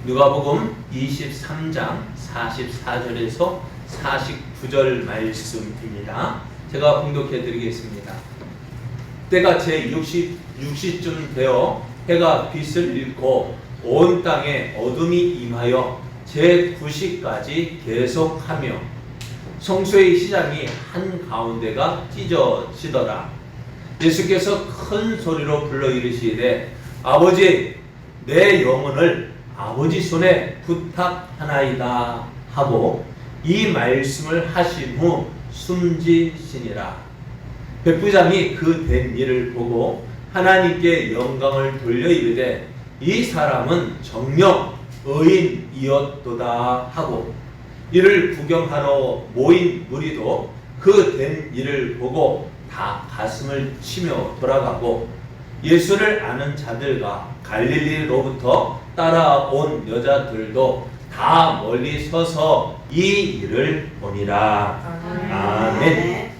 누가복음 23장 44절에서 49절 말씀입니다. 제가 봉독해 드리겠습니다. 때가 제60쯤 되어 해가 빛을 잃고 온 땅에 어둠이 임하여 제9시까지 계속하며 성소의 시장이 한가운데가 찢어지더라. 예수께서 큰 소리로 불러 이르시되 아버지, 내 영혼을 아버지 손에 부탁하나이다 하고 이 말씀을 하신 후 숨지시니라. 백부장이 그 된 일을 보고 하나님께 영광을 돌려 이르되 이 사람은 정녕 의인이었도다 하고, 이를 구경하러 모인 무리도 그 된 일을 보고 다 가슴을 치며 돌아가고, 예수를 아는 자들과 갈릴리로부터 따라온 여자들도 다 멀리 서서 이 일을 보니라. 아멘.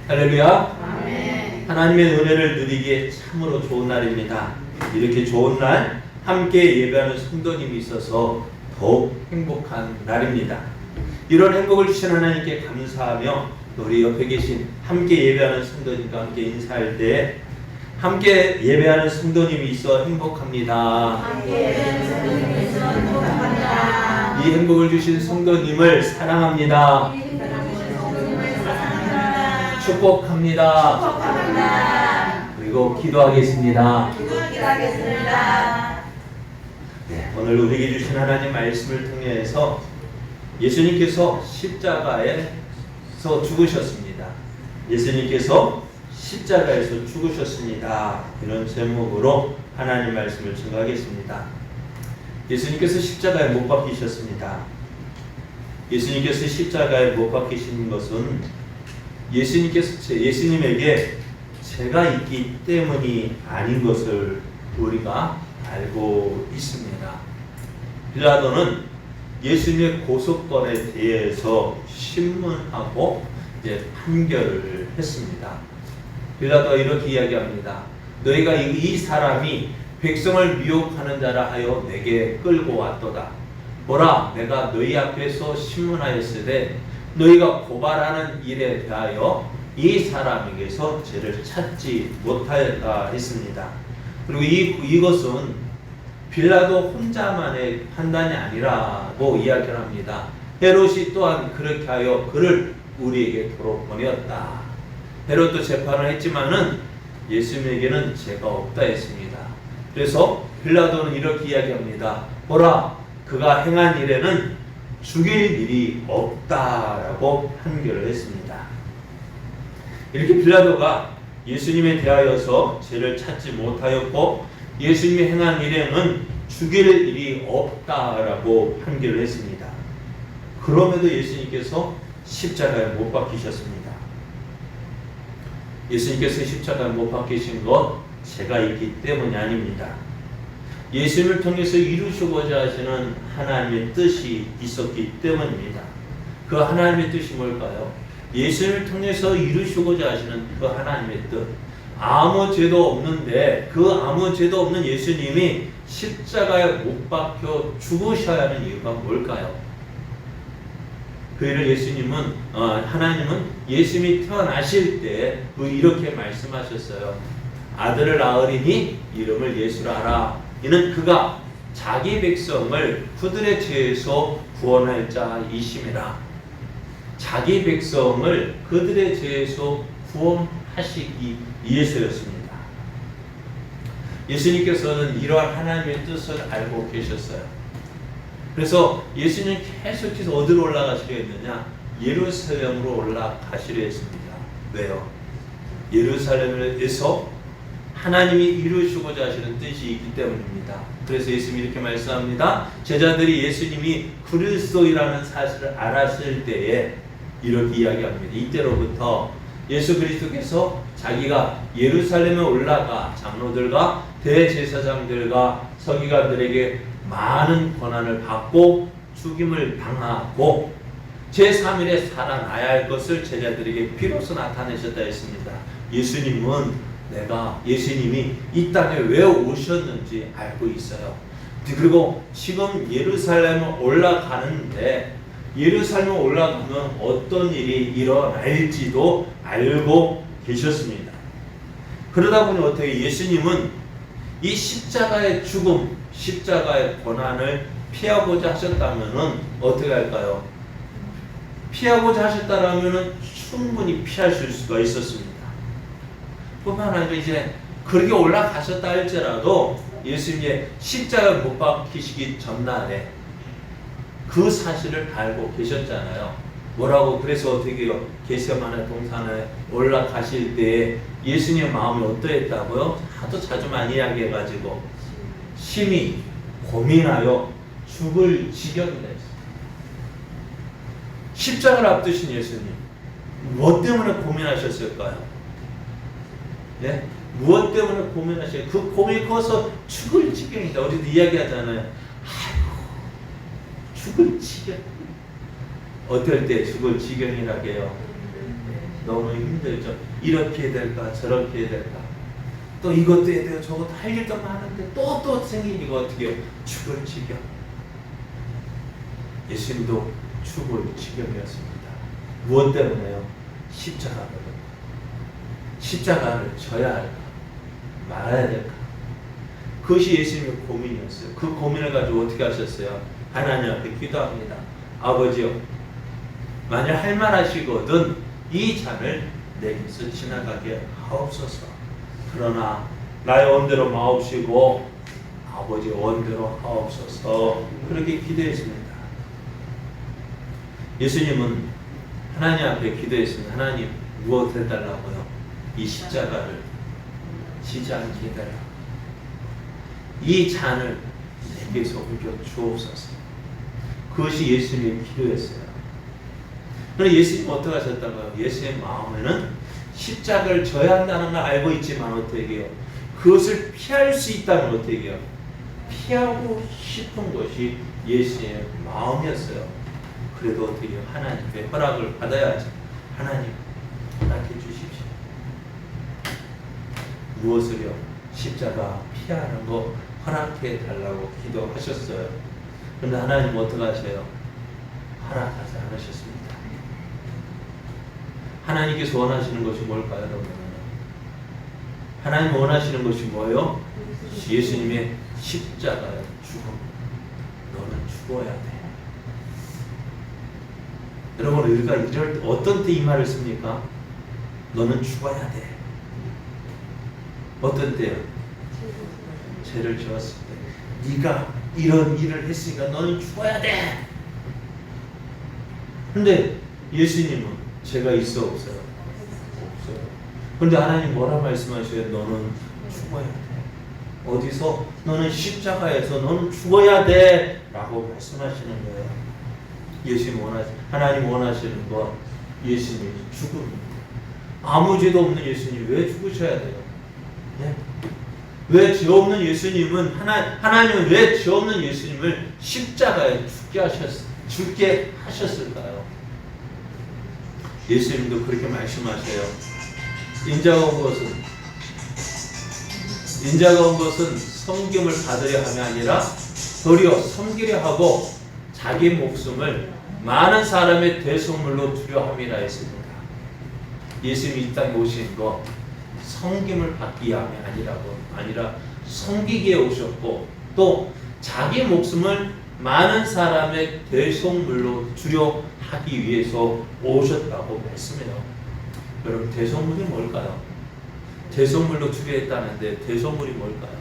할렐루야. 아멘. 하나님의 은혜를 누리기에 참으로 좋은 날입니다. 이렇게 좋은 날 함께 예배하는 성도님이 있어서 더욱 행복한 날입니다. 이런 행복을 주신 하나님께 감사하며 우리 옆에 계신 함께 예배하는 성도님과 함께 인사할 때 함께 예배하는 성도님이 있어 행복합니다. 이 행복을 주신 성도님을 사랑합니다. 축복합니다. 그리고 기도하겠습니다. 네, 오늘 우리에게 주신 하나님 말씀을 통해서 예수님께서 십자가에서 죽으셨습니다. 예수님께서 십자가에서 죽으셨습니다. 이런 제목으로 하나님 말씀을 증거하겠습니다. 예수님께서 십자가에 못 박히셨습니다. 예수님께서 십자가에 못 박히신 것은 예수님에게 죄가 있기 때문이 아닌 것을 우리가 알고 있습니다. 빌라도는 예수님의 고소권에 대해서 신문하고 판결을 했습니다. 빌라도가 이렇게 이야기합니다. 너희가 이 사람이 백성을 미혹하는 자라 하여 내게 끌고 왔도다. 보라, 내가 너희 앞에서 신문하였으되 너희가 고발하는 일에 대하여 이 사람에게서 죄를 찾지 못하였다 했습니다. 그리고 이것은 빌라도 혼자만의 판단이 아니라고 이야기를 합니다. 헤롯이 또한 그렇게 하여 그를 우리에게 도로 보내었다. 헤롯도 재판을 했지만은 예수님에게는 죄가 없다 했습니다. 그래서 빌라도는 이렇게 이야기합니다. 보라, 그가 행한 일에는 죽일 일이 없다라고 판결을 했습니다. 이렇게 빌라도가 예수님에 대하여서 죄를 찾지 못하였고 예수님이 행한 일에는 죽일 일이 없다라고 판결을 했습니다. 그럼에도 예수님께서 십자가에 못 박히셨습니다. 예수님께서 십자가에 못 박히신 것 죄가 있기 때문이 아닙니다. 예수님을 통해서 이루시고자 하시는 하나님의 뜻이 있었기 때문입니다. 그 하나님의 뜻이 뭘까요? 예수님을 통해서 이루시고자 하시는 그 하나님의 뜻. 아무 죄도 없는데 그 아무 죄도 없는 예수님이 십자가에 못 박혀 죽으셔야 하는 이유가 뭘까요? 그 일을 하나님은 예수님이 태어나실 때 이렇게 말씀하셨어요. 아들을 낳으리니 이름을 예수라 하라. 이는 그가 자기 백성을 그들의 죄에서 구원할 자이심이라. 자기 백성을 그들의 죄에서 구원하시기 위해서였습니다. 예수님께서는 이러한 하나님의 뜻을 알고 계셨어요. 그래서 예수님은 계속해서 어디로 올라가시려 했느냐? 예루살렘으로 올라가시려 했습니다. 왜요? 예루살렘에서 하나님이 이루시고자 하시는 뜻이 있기 때문입니다. 그래서 예수님이 이렇게 말씀합니다. 제자들이 예수님이 그리스도이라는 사실을 알았을 때에 이렇게 이야기합니다. 이때로부터 예수 그리스도께서 자기가 예루살렘에 올라가 장로들과 대제사장들과 서기관들에게 많은 권한을 받고 죽임을 당하고 제3일에 살아나야 할 것을 제자들에게 비로소 나타내셨다 했습니다. 예수님이 이 땅에 왜 오셨는지 알고 있어요. 그리고 지금 예루살렘을 올라가는데 예루살렘 올라가면 어떤 일이 일어날지도 알고 계셨습니다. 그러다 보니 어떻게 예수님은 이 십자가의 죽음, 십자가의 고난을 피하고자 하셨다면은 어떻게 할까요? 피하고자 하셨다라면은 충분히 피하실 수가 있었습니다. 뿐만 아니라 이제 그렇게 올라가셨다 할지라도 예수님이 십자가를 못 박히시기 전날에 그 사실을 알고 계셨잖아요. 뭐라고 그래서 어떻게 해요? 겟세마네 동산에 올라가실 때 예수님의 마음이 어떠했다고요? 하도 자주만 이야기해가지고 심히 고민하여 죽을 지경이라 했어요. 십자가를 앞두신 예수님 무엇 때문에 고민하셨을까요? 네? 무엇 때문에 고민하셔요? 그 고민이 커서 죽을 지경이다. 우리도 이야기하잖아요. 아이고 죽을 지경. 어떨 때 죽을 지경이라고 해요? 너무 힘들죠. 이렇게 해야 될까 저렇게 해야 될까 또 이것도 해야 돼요. 저것도 할 일도 많은데 또 생기니까 어떻게 해요? 죽을 지경. 예수님도 죽을 지경이었습니다. 무엇 때문에요? 십자가를 져야 할까 말아야 될까? 그것이 예수님의 고민이었어요. 그 고민을 가지고 어떻게 하셨어요? 하나님 앞에 기도합니다. 아버지요, 만일 할 만하시거든 이 잔을 내게서 지나가게 하옵소서. 그러나 나의 원대로 마옵시고 아버지의 원대로 하옵소서. 그렇게 기도했습니다. 예수님은 하나님 앞에 기도했습니다. 하나님 무엇 해달라고요? 이 십자가를 지지 않게 해달라고. 이 잔을 내게서 옮겨 주옵소서. 그것이 예수님의 기도였어요. 그런데 예수님은 어떻게 하셨다고요? 예수님의 마음에는 십자가를 져야 한다는 걸 알고 있지만 어떻게 해요? 그것을 피할 수 있다면 어떻게 해요? 피하고 싶은 것이 예수님의 마음이었어요. 그래도 어떻게 해요? 하나님의 허락을 받아야죠. 하나님 허락해 주십시오. 무엇을요? 십자가 피하는 거 허락해 달라고 기도하셨어요. 그런데 하나님 어떻게 하세요? 허락하지 않으셨습니다. 하나님께서 원하시는 것이 뭘까요, 여러분? 하나님 원하시는 것이 뭐예요? 예수님의 십자가의 죽음. 너는 죽어야 돼. 여러분, 우리가 이럴 때 어떤 때 이 말을 씁니까? 너는 죽어야 돼. 어떤 때요? 죄를 지었을 때. 네가 이런 일을 했으니까 너는 죽어야 돼. 근데 예수님은 죄가 있어 없어요? 없어요. 근데 하나님 뭐라 말씀하셔요? 너는 죽어야 돼. 어디서? 너는 십자가에서 너는 죽어야 돼 라고 말씀하시는 거예요. 하나님 원하시는 건 예수님이 죽음입니다. 아무 죄도 없는 예수님이 왜 죽으셔야 돼요? 네? 왜 죄 없는 예수님은 하나님은 왜 죄 없는 예수님을 십자가에 죽게 하셨을까요? 예수님도 그렇게 말씀하세요. 인자가 온 것은 섬김을 받으려 함이 아니라 도리어 섬기려 하고 자기 목숨을 많은 사람의 대속물로 주려 함이라 했습니다. 예수님이 이 땅에 오신 거 섬김을 받기 위함이 아니라 섬기기에 오셨고 또 자기 목숨을 많은 사람의 대속물로 주려 하기 위해서 오셨다고 했습니다. 여러분, 대속물이 뭘까요? 대속물로 주려 했다는데 대속물이 뭘까요?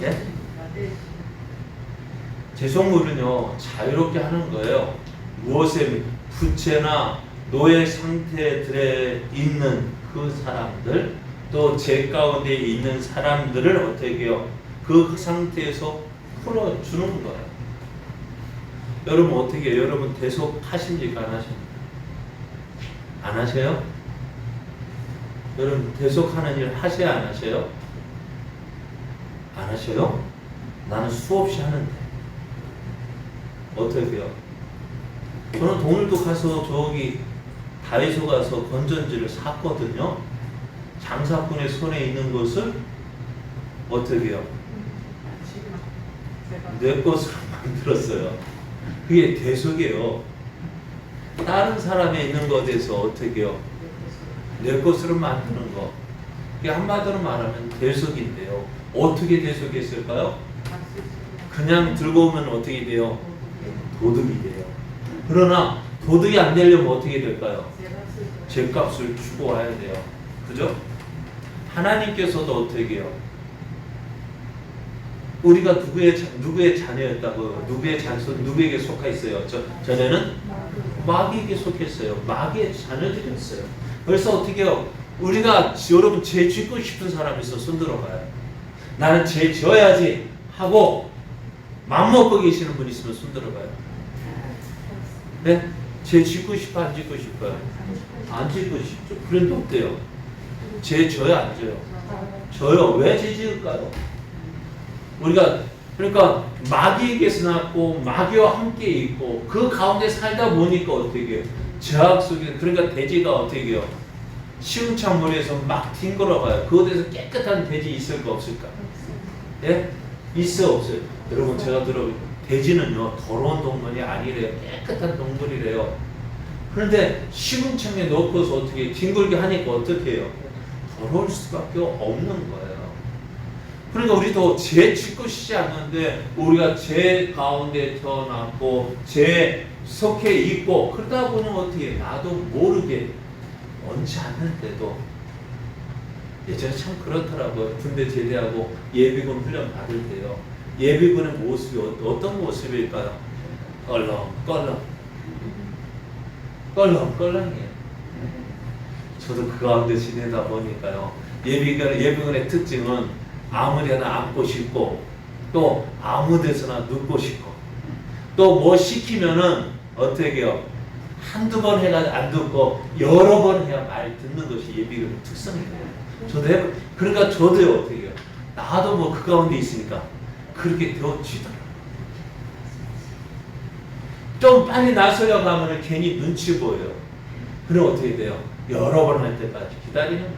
네? 대속물은요, 자유롭게 하는 거예요. 무엇에 부채나 노예 상태들에 있는 그 사람들, 또 죄 가운데 있는 사람들을 어떻게 해요? 그 상태에서 풀어주는 거예요. 여러분 어떻게 해요? 여러분 대속하십니까? 안 하십니까? 안 하세요? 여러분 대속하는 일 하세요? 안 하세요? 안 하세요? 나는 수없이 하는데 어떻게 해요? 저는 오늘도 가서 저기 다이소 가서 건전지를 샀거든요. 장사꾼의 손에 있는 것을 어떻게 해요? 내 것으로 만들었어요. 그게 대속이에요. 다른 사람에 있는 것에 대해서 어떻게 해요? 내 것으로 만드는 거. 이게 한마디로 말하면 대속인데요. 어떻게 대속했을까요? 그냥 들고 오면 어떻게 돼요? 도둑이 돼요. 그러나 도둑이 안 되려면 어떻게 될까요? 죗값을 주고 와야 돼요. 그죠? 하나님께서도 어떻게 해요? 우리가 누구의 자녀였다고요? 누구에게 속하 있어요? 전에는 마귀에게 속했어요. 마귀의 자녀들이었어요. 그래서 어떻게 해요? 우리가 여러분 죄 짓고 싶은 사람이 있어 손 들어봐요. 나는 죄 지어야지 하고 맘먹고 계시는 분 있으면 손 들어봐요. 네? 죄 짓고 싶어 안 짓고 싶어요? 안 짓고 싶죠. 그런데 어때요? 죄 져요 안 져요? 져요. 왜 죄 지을까요? 우리가 그러니까 마귀에게서 났고 마귀와 함께 있고 그 가운데 살다 보니까 어떻게 해요? 죄악 속에 그러니까 돼지가 어떻게 해요? 시궁창 모래에서 막 뒹굴어가요. 그곳에서 깨끗한 돼지 있을까 없을까? 예? 있어 없어요? 여러분 제가 돼지는요 더러운 동물이 아니래요. 깨끗한 동물이래요. 그런데 시궁창에 넣고서 어떻게 뒹굴게 하니까 어떻게 해요? 더러울 수밖에 없는 거예요. 그러니까 우리도 죄 짓고 싶지 않는데 우리가 죄 가운데 태어났고 죄 속해 있고 그러다 보면 어떻게 나도 모르게 원치 않는데도 예전에 참 그렇더라고요. 군대 제대하고 예비군 훈련 받을 때요. 예비군의 모습이 어떤 모습일까요? 껄렁껄렁해요. 저도 그 가운데 지내다 보니까요. 예비군의 특징은 아무데나 앉고 싶고 또 아무 데서나 눕고 싶고 또 뭐 시키면은 어떻게 해요? 한두 번 해가 안 듣고 여러 번 해야 말 듣는 것이 예비군의 특성이에요. 그러니까 저도요 어떻게 해요? 나도 뭐 그 가운데 있으니까 그렇게 되어지더라고요. 좀 빨리 나서려고 하면 괜히 눈치 보여요. 그럼 어떻게 돼요? 여러 번 할 때까지 기다리는 거예요.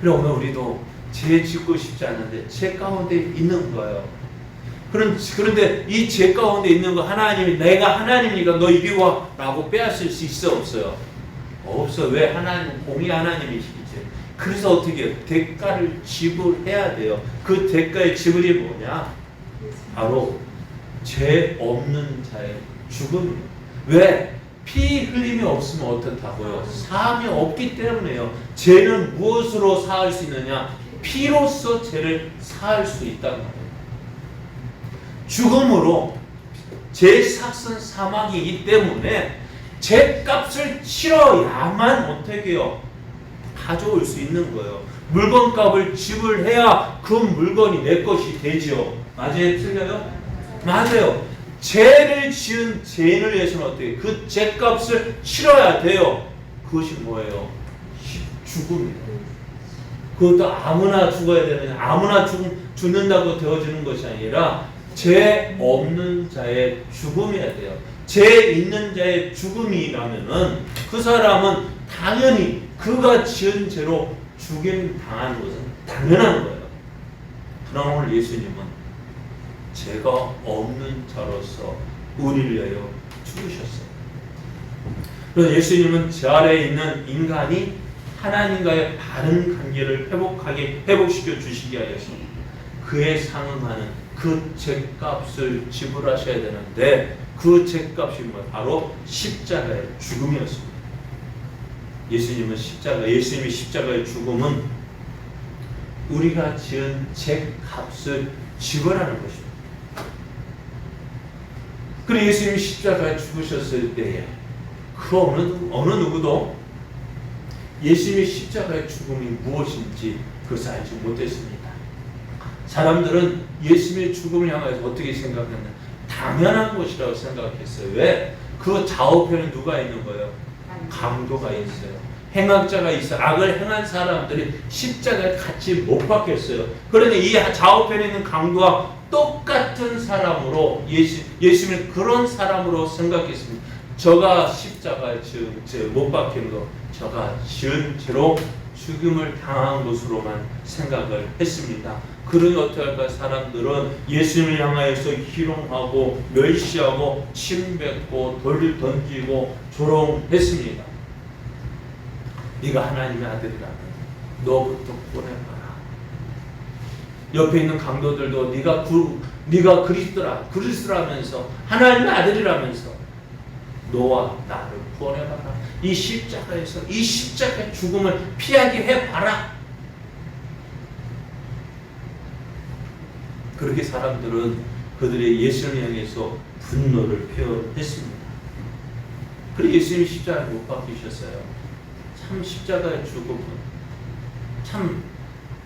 그럼 오늘 우리도 죄 짓고 싶지 않은데 죄 가운데 있는 거예요. 그런데 이 죄 가운데 있는 거 하나님이 내가 하나님이니까 너 이리 와 라고 빼앗을 수 있어 없어요? 없어. 왜? 공의 하나님이시기 때문에. 그래서 어떻게 해요? 대가를 지불해야 돼요. 그 대가의 지불이 뭐냐? 바로 죄 없는 자의 죽음이에요. 왜? 피 흘림이 없으면 어떻다고요? 사함이 없기 때문에요. 죄는 무엇으로 사할 수 있느냐? 피로써 죄를 사할 수 있다는 거예요. 죽음으로 죄 삭슨 사망이기 때문에 죄값을 치러야만 어떻게 해요? 가져올 수 있는 거예요. 물건값을 지불해야 그 물건이 내 것이 되지요. 맞아요? 틀려요? 맞아요. 죄를 지은 죄인을 위해서는 어떻게 해요? 그 죄값을 치러야 돼요. 그것이 뭐예요? 죽음이에요. 그것도 아무나 죽어야 되는, 아무나 죽는다고 되어지는 것이 아니라 죄 없는 자의 죽음이어야 돼요. 죄 있는 자의 죽음이라면은 그 사람은 당연히 그가 지은 죄로 죽임 당하는 것은 당연한 거예요. 그러나 오늘 예수님은 죄가 없는 자로서 우리를 위하여 죽으셨어요. 그래서 예수님은 제 아래에 있는 인간이 하나님과의 바른 관계를 회복시켜 주시기 위해서 그에 상응하는 그 죄값을 지불하셔야 되는데 그 죄값이 바로 십자가의 죽음이었습니다. 예수님이 십자가의 죽음은 우리가 지은 죄값을 지불하는 것입니다. 그리고 예수님이 십자가에 죽으셨을 때에 그 어느 누구도 예수님의 십자가의 죽음이 무엇인지 그것을 알지 못했습니다. 사람들은 예수님의 죽음을 향해서 어떻게 생각했나? 당연한 것이라고 생각했어요. 왜? 그 좌우편에 누가 있는 거예요? 강도가 있어요. 행악자가 있어요. 악을 행한 사람들이 십자가에 같이 못 박혔어요. 그런데 이 좌우편에 있는 강도와 똑같은 사람으로 예수님을 그런 사람으로 생각했습니다. 저가 십자가에 못 박힌 거, 저가 지은 죄로 죽음을 당한 것으로만 생각을 했습니다. 그러니 어떻게 할까? 사람들은 예수님을 향하여서 희롱하고 멸시하고 침뱉고 돌을 던지고 조롱했습니다. 네가 하나님의 아들이라면 너부터 보내봐라. 옆에 있는 강도들도 네가 그리스도라면서 하나님의 아들이라면서 너와 나를 구원해봐라. 이 십자가에서 이 십자가의 죽음을 피하게 해봐라. 그렇게 사람들은 그들의 예수님을 향해서 분노를 표현했습니다. 그리고 예수님이 십자가에 못 박히셨어요. 참 십자가의 죽음은 참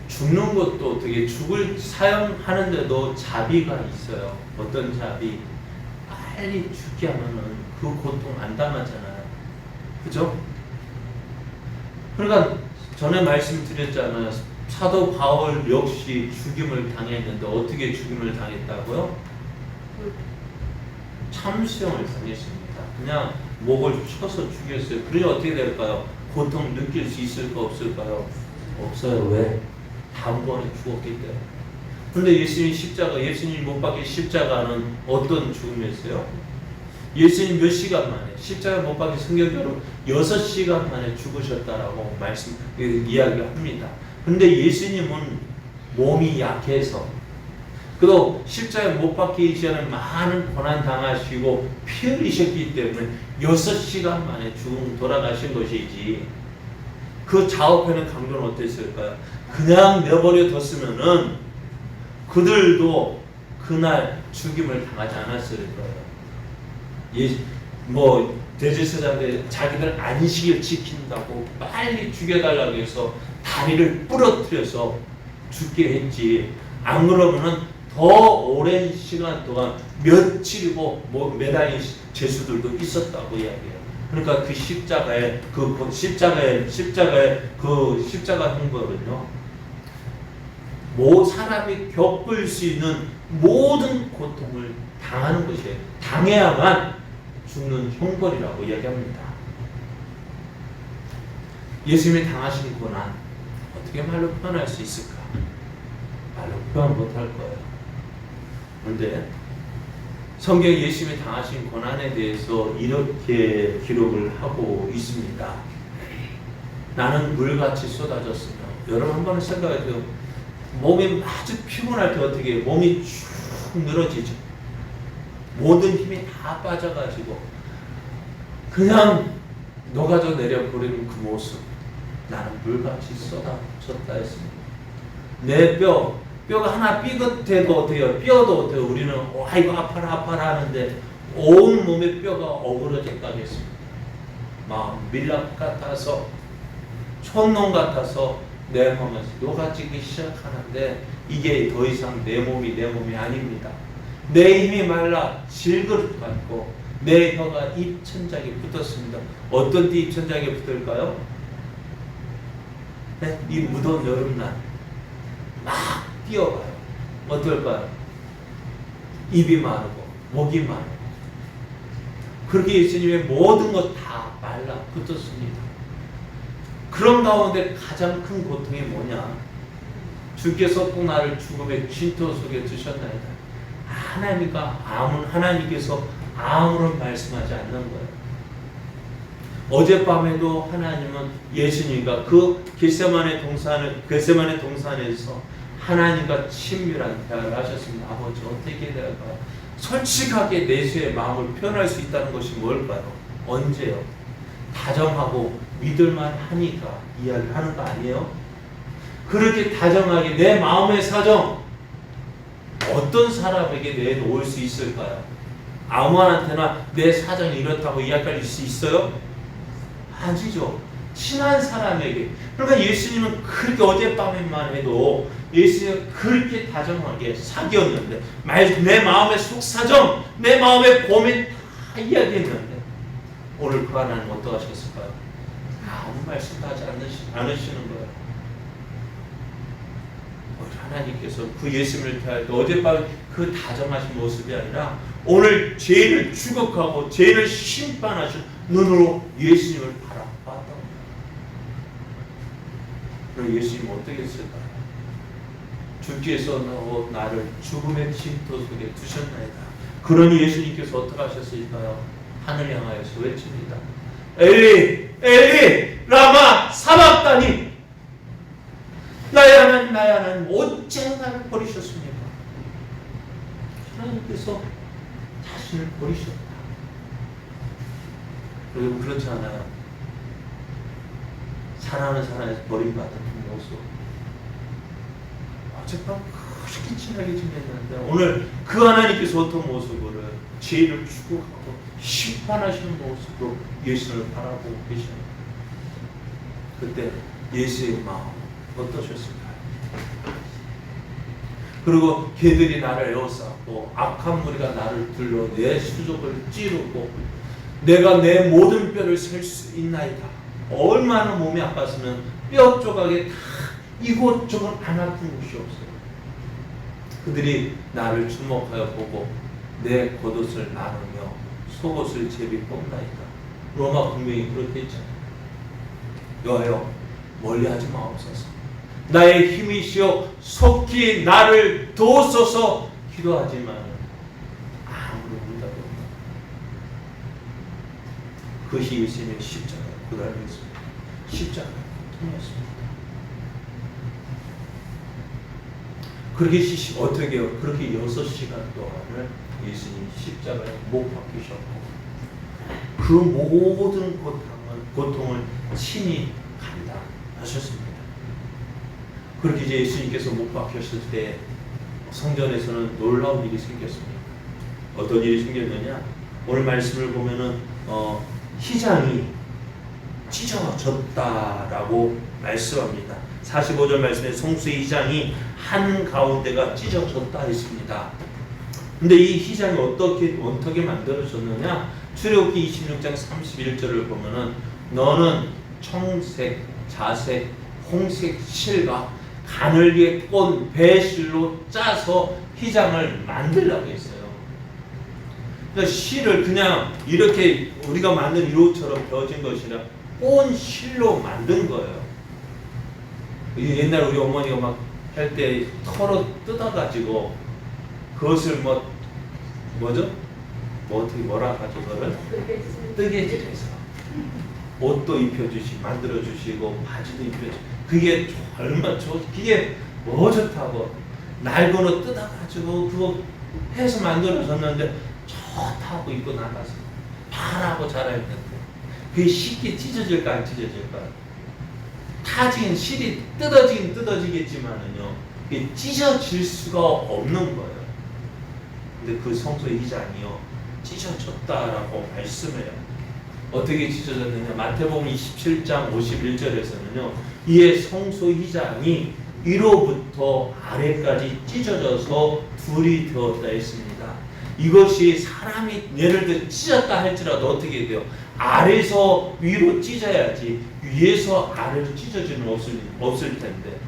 죽는 것도 되게 죽을 사용하는데도 자비가 있어요. 어떤 자비? 빨리 죽게 하면은 그 고통 안 당하잖아요. 그죠? 그러니까 전에 말씀드렸잖아요. 사도 바울 역시 죽임을 당했는데 어떻게 죽임을 당했다고요? 참수형을 당했습니다. 그냥 목을 쳐서 죽였어요. 그러니 어떻게 될까요? 고통 느낄 수 있을까 없을까요? 없어요. 왜? 다음번에 죽었기 때문에. 그런데 예수님 못 박힌 십자가는 어떤 죽음이었어요? 예수님 몇 시간 만에 십자가 못 박힌 성경대로 6시간 만에 죽으셨다라고 이야기합니다. 근데 예수님은 몸이 약해서 그도 십자가에 못 박히기 전에 많은 고난 당하시고 피 흘리셨기 때문에 6시간 만에 돌아가신 것이지 그 좌우편의 강도는 어땠을까요? 그냥 내버려 뒀으면은 그들도 그날 죽임을 당하지 않았을 거예요. 대제사장들 자기들 안식을 지킨다고 빨리 죽여달라고 해서 다리를 부러뜨려서 죽게 했지. 안 그러면은 더 오랜 시간 동안 며칠이고 매달린 죄수들도 있었다고 이야기해요. 그러니까 그 십자가의 십자가 형벌은요, 사람이 겪을 수 있는 모든 고통을 당하는 것이에요. 당해야만 죽는 형벌이라고 이야기합니다. 예수님이 당하신 고난 어떻게 말로 표현할 수 있을까? 말로 표현 못할 거예요. 그런데 성경에 예수님이 당하신 고난에 대해서 이렇게 기록을 하고 있습니다. 나는 물같이 쏟아졌으며, 여러분 한 번은 생각해도 몸이 아주 피곤할 때 어떻게 몸이 쭉 늘어지죠. 모든 힘이 다 빠져가지고 그냥 녹아져 내려버리는 그 모습, 나는 물같이 쏟아졌다 했습니다. 내 뼈가 하나 삐끗해도 어때요? 뼈도 어때요? 우리는 이거 아파라 하는데 온 몸의 뼈가 어그러졌다고 했습니다. 막 밀랍 같아서 촌농 같아서 내 몸에서 녹아지기 시작하는데 이게 더 이상 내 몸이 아닙니다. 내 힘이 말라 질그릇 같고 내 혀가 입천장에 붙었습니다. 어떤 때 입천장에 붙을까요? 네? 이 무더운 여름날 막 뛰어가요. 어떨까요? 입이 마르고 목이 마르고 그렇게 예수님의 모든 것 다 말라 붙었습니다. 그런 가운데 가장 큰 고통이 뭐냐? 주께서 꼭 나를 죽음의 쉼터 속에 두셨나이다. 하나님께서 아무런 말씀하지 않는 거예요. 어젯밤에도 하나님은 예수님과 그 겟세마네 동산에서 하나님과 친밀한 대화를 하셨습니다. 아버지 어떻게 될까요? 솔직하게 내수의 마음을 표현할 수 있다는 것이 뭘까요? 언제요? 다정하고 믿을만 하니까 이야기하는 거 아니에요? 그렇게 다정하게 내 마음의 사정 어떤 사람에게 내놓을 수 있을까요? 아무한테나 내 사정이 이렇다고 이야기할 수 있어요? 아니죠. 친한 사람에게. 그러니까 예수님은 그렇게 어젯밤에만 해도 예수님은 그렇게 다정하게 사귀었는데 내 마음의 속사정, 내 마음의 고민 다 이야기했는데 오늘 그 하나님 어떠하셨을까요? 아무 말씀도 하지 않으시는 거예요. 하나님께서 그 예수님을 대할 때 어젯밤 그 다정하신 모습이 아니라 오늘 죄인을 추격하고 죄인을 심판하신 눈으로 예수님을 바라봤다. 그럼 예수님 어떻게 했을까요? 주께서 나를 죽음의 징표 속에 두셨나이다. 그러니 예수님께서 어떻게 하셨을까요? 하늘 향하여서 외칩니다. 엘리 엘리 라마 사박다니, 나의 하나님 나의 하나님 어찌 나를 버리셨습니까? 하나님께서 자신을 버리셨다. 그리고 그렇지 않아요. 사랑하는 사람에서 버림받은 모습. 어젯밤 그렇게 친하게 지냈는데 오늘 그 하나님께서 어떤 모습으로 죄를 추구하고 심판하시는 모습으로 예수를 바라보고 계시는, 그때 예수의 마음 어떠셨을까요? 그리고 개들이 나를 에워쌌고 악한 무리가 나를 둘러 내 수족을 찌르고 내가 내 모든 뼈를 셀 수 있나이다. 얼마나 몸이 아팠으면 뼈 조각에 다 이곳저곳 안 아픈 곳이 없어요. 그들이 나를 주목하여 보고 내 겉옷을 나누며 속옷을 제비 뽑나이다. 로마 분명히 그렇게 했잖아요. 여하여 멀리하지 마옵소서. 나의 힘이시여 속히 나를 도우소서. 기도하지만 아무런 응답이 없다. 그것이 예수님의 십자가의 고달이었습니다. 십자가의 고통이었습니다. 그렇게 어떻게 해요? 그렇게 6시간 동안을 예수님이 십자가에 못 박히셨고 그 모든 고통을 친히 감당하셨습니다. 그렇게 이제 예수님께서 못 박혔을 때 성전에서는 놀라운 일이 생겼습니다. 어떤 일이 생겼느냐? 오늘 말씀을 보면은 휘장이 찢어졌다라고 말씀합니다. 45절 말씀에 성수의 휘장이 한가운데가 찢어졌다 했습니다. 근데 이 휘장이 어떻게 만들어졌느냐? 출애굽기 26장 31절을 보면은 너는 청색, 자색, 홍색 실과 가늘게 꼰 배실로 짜서 휘장을 만들라고 했어요. 그러니까 실을 그냥 이렇게 우리가 만든 이로처럼 벼진 것이라 꼰 실로 만든 거예요. 옛날 우리 어머니가 막 할 때 털어 뜯어가지고 그것을 뭐라 가지고 그거를 뜨개질해서 옷도 입혀주시고 만들어주시고 바지도 입혀주시고 그게 얼마 그게 뭐 좋다고 낡은 옷 뜯어가지고 그거 해서 만들어졌는데 좋다고 입고 나가서 바라고 자라했는데 그게 쉽게 찢어질까 안 찢어질까? 타진 실이 뜯어지겠지만은요 그게 찢어질 수가 없는 거예요. 근데 그 성소의 휘장이요 찢어졌다라고 말씀해요. 어떻게 찢어졌느냐? 마태복음 27장 51절에서는요 이에 성소 휘장이 위로부터 아래까지 찢어져서 둘이 되었다 했습니다. 이것이 사람이 예를 들어 찢었다 할지라도 어떻게 돼요? 아래에서 위로 찢어야지 위에서 아래로 찢어지는 없을 텐데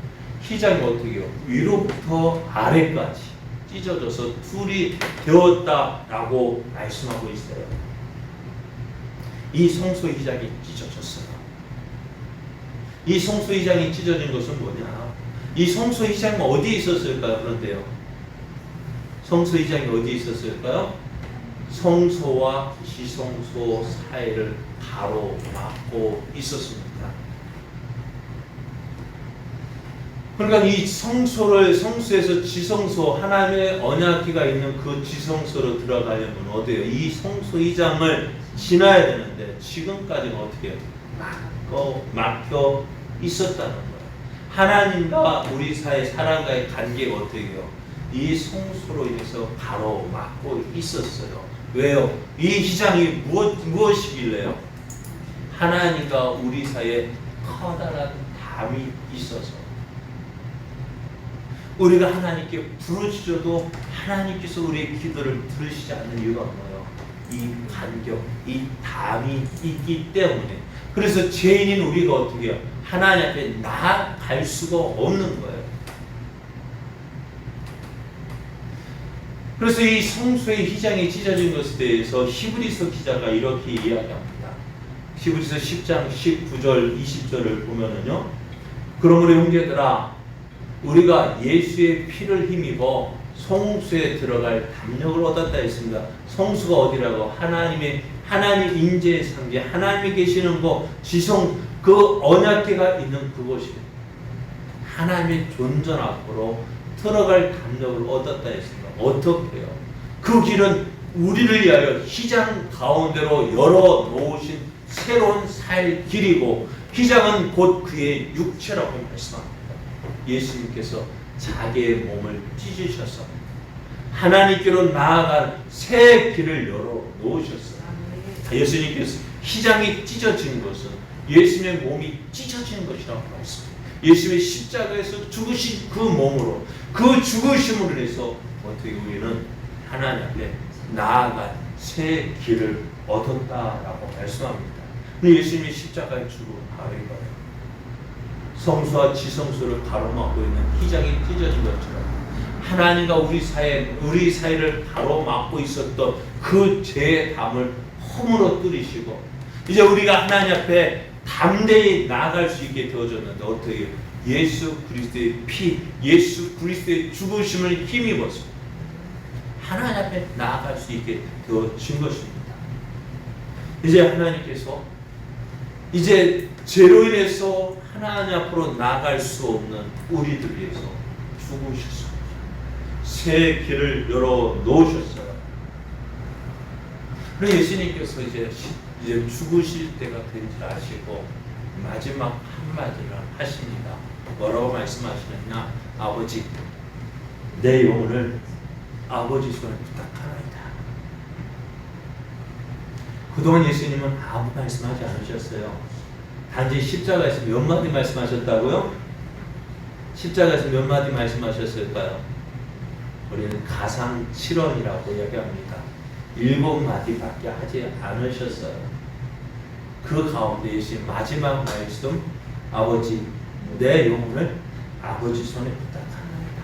휘장이 어떻게 해요? 위로부터 아래까지 찢어져서 둘이 되었다라고 말씀하고 있어요. 이 성소 휘장이 찢어졌어요. 이 성소 휘장이 찢어진 것은 뭐냐? 이 성소 휘장이 어디에 있었을까요? 그런데요. 성소 휘장이 어디에 있었을까요? 성소와 지성소 사이를 가로막고 있었습니다. 그러니까 이 성소에서 지성소 하나님의 언약궤가 있는 그 지성소로 들어가려면 어디에요? 이 성소 휘장을 지나야 되는데 지금까지는 어떻게 해요? 막혀 있었다는 거예요. 하나님과 우리 사이 사람과의 관계가 어떻게 해요? 이 성소로 인해서 가로막고 있었어요. 왜요? 이 휘장이 무엇이길래요? 하나님과 우리 사이에 커다란 담이 있어서 우리가 하나님께 부르짖어도 하나님께서 우리의 기도를 들으시지 않는 이유가 뭐예요? 이 간격, 이 담이 있기 때문에. 그래서 죄인인 우리가 어떻게 해요? 하나님 앞에 나아갈 수가 없는 거예요. 그래서 이 성소의 휘장이 찢어진 것에 대해서 히브리서 기자가 이렇게 이야기합니다. 히브리서 10장 19절 20절을 보면은요. 그러므로 형제들아 우리가 예수의 피를 힘입어 성수에 들어갈 담력을 얻었다 했습니다. 성수가 어디라고? 하나님 인재의 상계, 하나님이 계시는 곳, 지성, 그 언약궤가 있는 그곳이 하나님의 존전 앞으로 들어갈 담력을 얻었다 했습니다. 어떻게 해요? 그 길은 우리를 위하여 휘장 가운데로 열어 놓으신 새로운 살 길이고, 휘장은 곧 그의 육체라고 말씀합니다. 예수님께서 자기의 몸을 찢으셔서 하나님께로 나아간 새 길을 열어 놓으셨어요. 예수님께서 휘장이 찢어진 것은 예수님의 몸이 찢어진 것이라고 말씀합니다. 예수님의 십자가에서 죽으신 그 몸으로, 그 죽으심으로 인해서 어떻게 우리는 하나님 앞에 나아간 새 길을 얻었다라고 말씀합니다. 근데 예수님이 십자가에 죽은 바로 이거예요. 성수와 지성수를 가로막고 있는 휘장이 찢어진 것처럼 하나님과 우리 사이를 가로막고 있었던 그 죄의 담을 허물어 뚫으시고, 이제 우리가 하나님 앞에 담대히 나아갈 수 있게 되어졌는데 어떻게 예수 그리스도의 피, 예수 그리스도의 죽으심을 힘입어서 하나님 앞에 나아갈 수 있게 되어진 것입니다. 이제 하나님께서 이제 죄로 인해서 하나님 앞으로 나아갈 수 없는 우리들 위해서 죽으셨습니다. 새 길을 열어 놓으셨어요. 그래서 예수님께서 이제 죽으실 때가 된 줄 아시고 마지막 한마디를 하십니다. 뭐라고 말씀하시느냐? 아버지, 내 영혼을 아버지 손에 부탁하나이다. 그동안 예수님은 아무 말씀하지 않으셨어요. 단지 십자가에서 몇 마디 말씀하셨다고요? 십자가에서 몇 마디 말씀하셨을까요? 우리는 가상 7원이라고 이야기합니다. 7마디밖에 하지 않으셨어요. 그 가운데 예수님 마지막 말씀, 아버지, 내 영혼을 아버지 손에 부탁하나이다.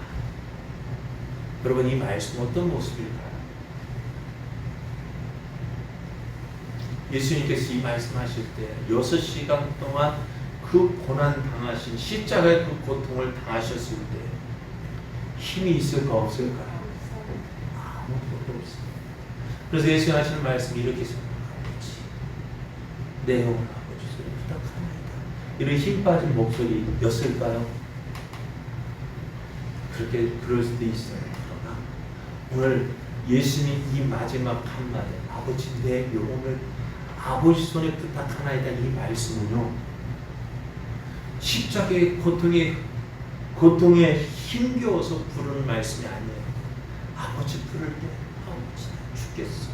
여러분, 이 말씀 어떤 모습일까요? 예수님께서 이 말씀하실 때 6시간 동안 그 고난 당하신 십자가의 그 고통을 당하셨을 때 힘이 있을까 없을까요? 아무것도 없어요. 그래서 예수님 하시는 말씀이 이렇게 생각하지. 내 영혼 아버지 손에 부탁하나이다. 이런 힘 빠진 목소리였을까요? 그럴 수도 있어요. 그러나 오늘 예수님 이 마지막 한마디, 아버지 내 영혼을 아버지 손에 부탁하나이다, 이 말씀은요, 십자가의 고통에 힘겨워서 부르는 말씀이 아니에요. 아버지 부를 때, 아버지 나 죽겠어,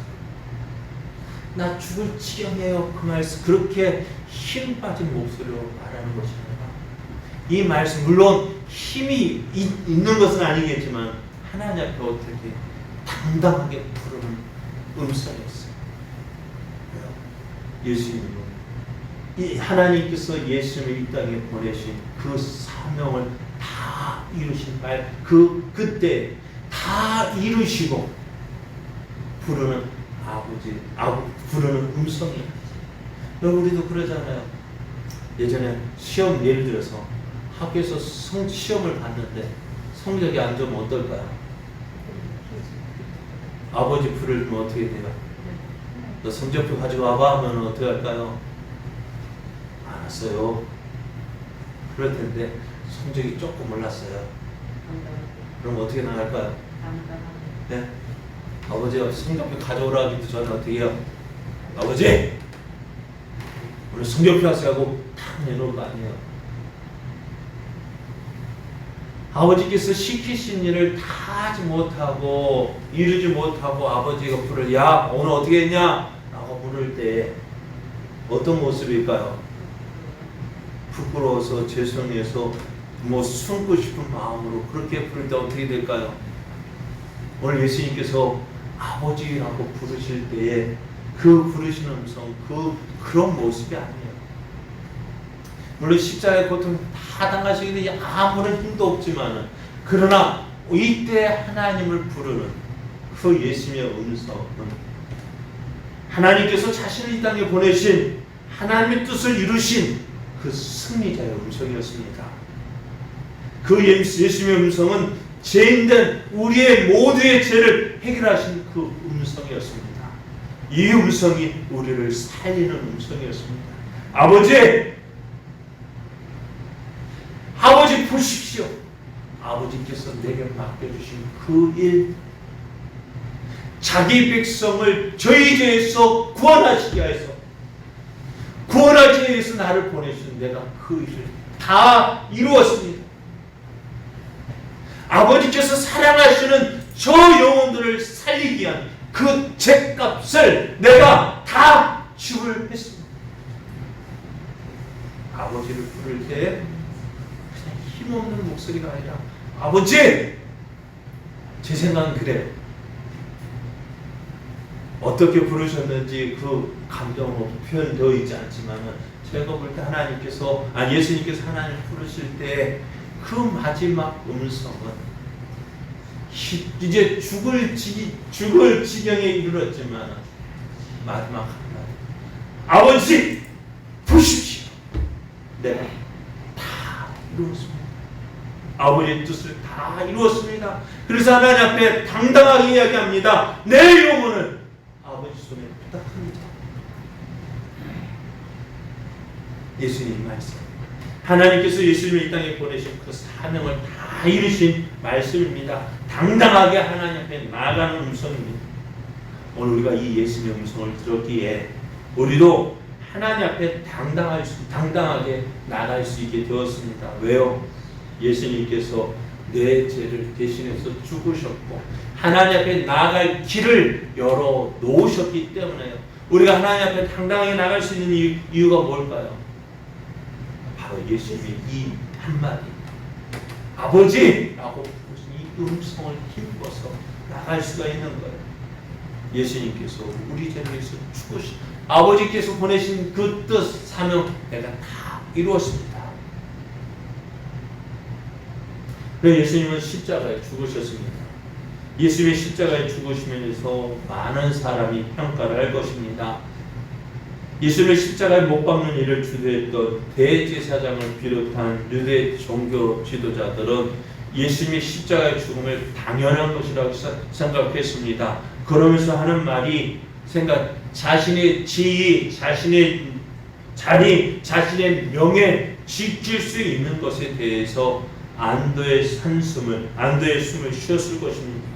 나 죽을 지경이에요, 그 말씀, 그렇게 힘 빠진 목소리로 말하는 것이 아니라, 이 말씀, 물론 힘이 있는 것은 아니겠지만 하나님 앞에 어떻게 당당하게 부르는 음성이었어요. 예수님은 이 하나님께서 예수님을 이 땅에 보내신 그 사명을 다 이루신 그때 다 이루시고 부르는 부르는 음성이. 우리도 그러잖아요. 예전에 시험, 예를 들어서 학교에서 시험을 봤는데 성적이 안 좋으면 어떨까요? 아버지 부를 면 어떻게 돼요? 너 성적표 가지고 와봐 하면 어떻게 할까요? 알았어요. 그럴 텐데 성적이 조금 올랐어요. 그럼 어떻게 나갈까요? 네? 아버지가 성적표 가져오라 하기도 전에 어떻게 해요? 아버지! 오늘 성적표 하세요 하고 탁 내놓은 거 아니에요. 아버지께서 시키신 일을 다 하지 못하고 이루지 못하고 아버지가 부를, 야 오늘 어떻게 했냐? 라고 부를 때 어떤 모습일까요? 부끄러워서 죄송해서 숨고 싶은 마음으로 그렇게 부를 때 어떻게 될까요? 오늘 예수님께서 아버지라고 부르실 때에 그 부르시는 음성, 그런 모습이 아니에요. 물론 십자가의 고통 다 당하시기에 아무런 힘도 없지만은, 그러나 이때 하나님을 부르는 그 예수님의 음성은 하나님께서 자신을 이 땅에 보내신 하나님의 뜻을 이루신 그 승리자의 음성이었습니다. 그 예수님의 음성은 죄인된 우리의 모두의 죄를 해결하신 그 음성이었습니다. 이 음성이 우리를 살리는 음성이었습니다. 아버지 보십시오. 아버지께서 내게 맡겨주신 그 일, 자기 백성을 저희 죄에서 구원하시기 위해서, 구원하기 위해서 나를 보내신 내가 그 일을 다 이루었습니다. 아버지께서 사랑하시는 저 영혼들을 살리기 위한 그 죄값을 내가 다 지불했습니다. 아버지를 부를 때 그냥 힘없는 목소리가 아니라 아버지! 제 생각은 그래요. 어떻게 부르셨는지 그 감정으로 표현되어 있지 않지만 제가 볼 때 예수님께서 하나님을 부르실 때 그 마지막 음성은 이제 죽을 지경에 이르렀지만 마지막 한마디, 아버지 보십시오. 내가 다 이루었습니다. 아버지의 뜻을 다 이루었습니다. 그래서 하나님 앞에 당당하게 이야기합니다. 내 영혼을 아버지 손에 부탁합니다. 예수님 말씀, 하나님께서 예수님을 이 땅에 보내신 그 사명을 다 이루신 말씀입니다. 당당하게 하나님 앞에 나아가는 음성입니다. 오늘 우리가 이 예수님의 음성을 들었기에 우리도 하나님 앞에 당당하게 나아갈 수 있게 되었습니다. 왜요? 예수님께서 내 죄를 대신해서 죽으셨고 하나님 앞에 나아갈 길을 열어 놓으셨기 때문에요. 우리가 하나님 앞에 당당하게 나갈 수 있는 이유가 뭘까요? 바로 예수님의 이 한마디, 아버지라고 부르신 이 음성을 힘입어서 나갈 수가 있는 거예요. 예수님께서 우리 죄를 위해서 죽으신, 아버지께서 보내신 그 뜻, 사명 내가 다 이루었습니다. 그래서 예수님은 십자가에 죽으셨습니다. 예수님의 십자가에 죽으시면서 많은 사람이 평가를 할 것입니다. 예수님을 십자가에 못 박는 일을 주도했던 대제사장을 비롯한 유대 종교 지도자들은 예수님의 십자가의 죽음을 당연한 것이라고 생각했습니다. 그러면서 하는 말이 자신의 지위, 자신의 자리, 자신의 명예 지킬 수 있는 것에 대해서 안도의 숨을 쉬었을 것입니다.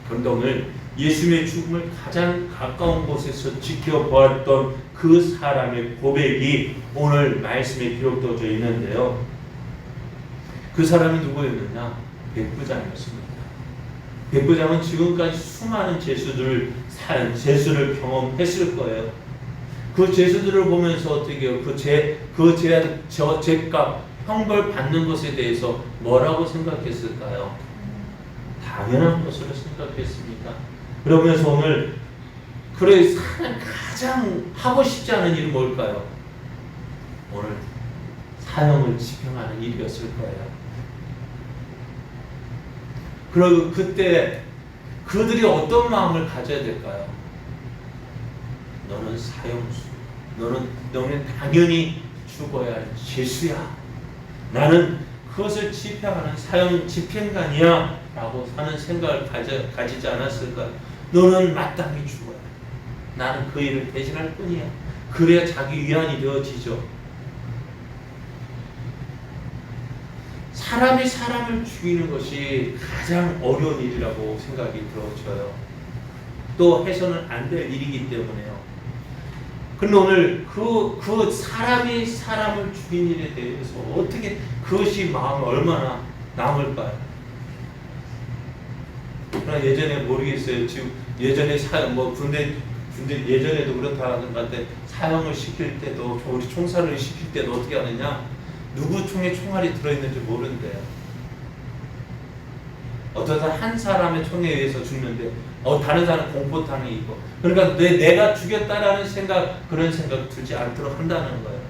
그런데 오늘 예수님의 죽음을 가장 가까운 곳에서 지켜보았던 그 사람의 고백이 오늘 말씀에 기록되어져 있는데요. 그 사람이 누구였느냐? 백부장이었습니다. 백부장은 지금까지 수많은 제수를 경험했을 거예요. 그 제수들을 보면서 어떻게 해요? 저 죄값, 형벌 받는 것에 대해서 뭐라고 생각했을까요? 당연한 것으로 생각했습니다. 그러면서 오늘 사람 가장 하고 싶지 않은 일은 뭘까요? 오늘 사형을 집행하는 일이었을 거예요. 그리고 그때 그들이 어떤 마음을 가져야 될까요? 너는 사형수, 너는 당연히 죽어야 할 죄수야. 나는 그것을 집행하는 사형 집행관이야 라고 하는 생각을 가지지 않았을까? 너는 마땅히 죽어야 해. 나는 그 일을 대신할 뿐이야. 그래야 자기 위안이 되어지죠. 사람이 사람을 죽이는 것이 가장 어려운 일이라고 생각이 들어져요. 또 해서는 안 될 일이기 때문에요. 근데 오늘 그 사람이 사람을 죽인 일에 대해서 어떻게 그것이 마음에 얼마나 남을까요? 그러나 예전에 모르겠어요. 지금 예전에 군대 예전에도 그렇다는 것 같아. 사형을 시킬 때도 우리 총살을 시킬 때도 어떻게 하느냐? 누구 총에 총알이 들어있는지 모른대요. 어쩌다 한 사람의 총에 의해서 죽는데 다른 사람 공포탄이 있고, 그러니까 내가 죽였다라는 그런 생각 들지 않도록 한다는 거예요.